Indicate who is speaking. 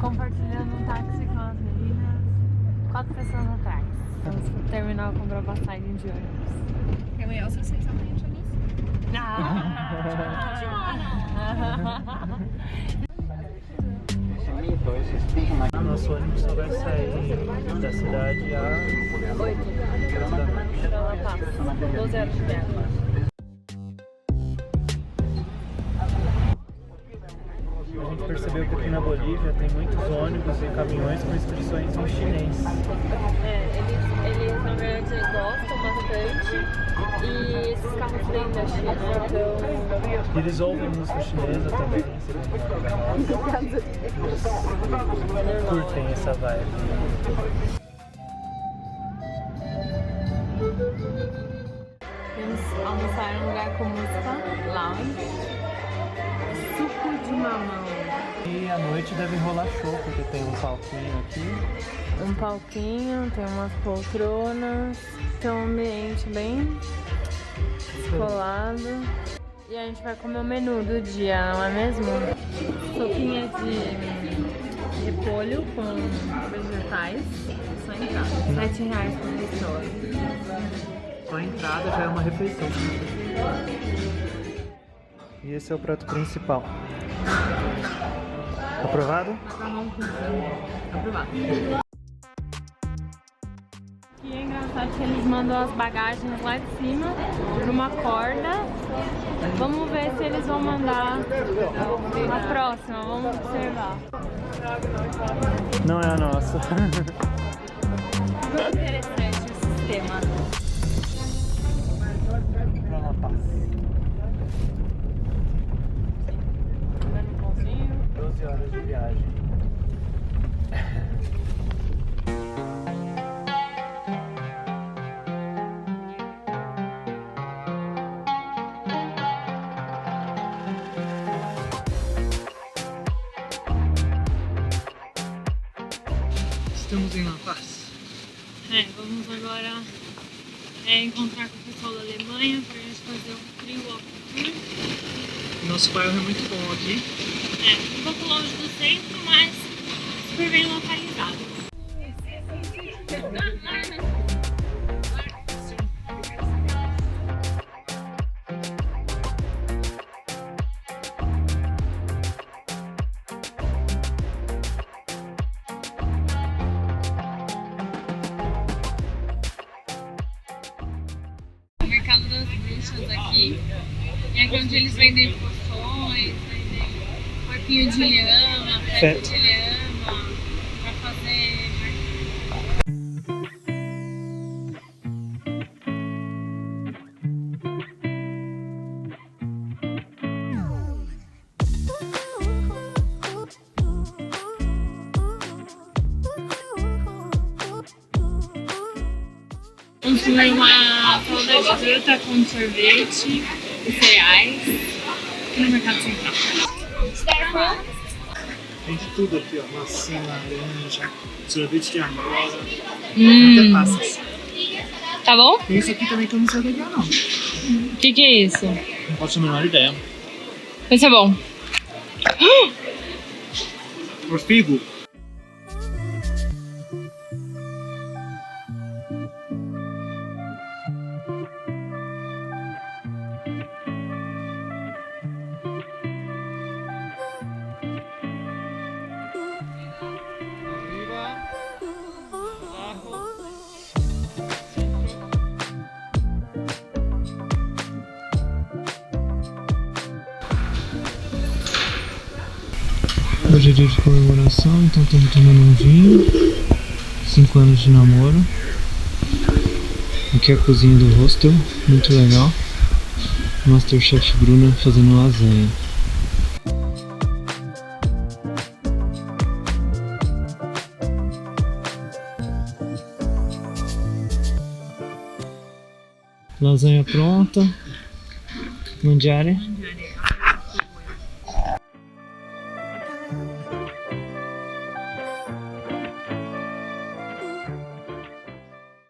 Speaker 1: compartilhando um táxi com as meninas, 4 pessoas atrás. Vamos pro terminal comprar passagem de ônibus.
Speaker 2: Can we also say something in Chinese?
Speaker 3: Nosso ônibus só vai sair da cidade às
Speaker 1: 8. Ela passa 12 horas de viagem.
Speaker 3: A gente percebeu que aqui na Bolívia tem muitos ônibus e caminhões com inscrições em chinês.
Speaker 1: Eles na verdade gostam bastante e esses carros vêm da China, então...
Speaker 3: Eles ouvem música chinesa também, eles curtem essa vibe.
Speaker 1: Vamos almoçar em um lugar com música, lounge, suco de mamão.
Speaker 3: E à noite deve rolar show, porque tem um palquinho aqui.
Speaker 1: Um palquinho, tem umas poltronas, tem um ambiente bem descolado. E a gente vai comer o menu do dia, não é mesmo? Sopinha de repolho com vegetais, só entrada. R$7 por pessoa.
Speaker 3: Só a entrada já é uma refeição. E esse é o prato principal. Aprovado?
Speaker 1: Aprovado. E é engraçado que eles mandam as bagagens lá de cima, por uma corda. Vamos ver se eles vão mandar a próxima, vamos observar.
Speaker 3: Não é a nossa.
Speaker 1: Muito interessante o sistema.
Speaker 3: Pra La Paz. 12 horas de viagem. Estamos em La Paz.
Speaker 1: Vamos agora encontrar com o pessoal da Alemanha pra gente fazer um trio ao cultura.
Speaker 3: Nosso bairro é muito bom aqui.
Speaker 1: Um pouco longe do centro, mas super bem localizado. O mercado das bruxas aqui, e aqui onde eles vendem poções, corpinho de lhama, pé de lhama, pra fazer... Vamos comer uma salada de fruta com sorvete e cereais aqui no Mercado Central.
Speaker 3: Tem de tudo aqui, ó. Maçã, laranja, sorvete de amora, até passas.
Speaker 1: Tá bom?
Speaker 3: Tem isso aqui também que eu não sei o que é, não.
Speaker 1: O que é isso?
Speaker 3: Não posso ter a menor ideia.
Speaker 1: Vai ser bom.
Speaker 3: Por figo. Hoje é dia de comemoração, então estamos tomando um vinho. 5 anos de namoro. Aqui é a cozinha do hostel, muito legal. Masterchef Bruna fazendo lasanha. Lasanha pronta. Mangiare.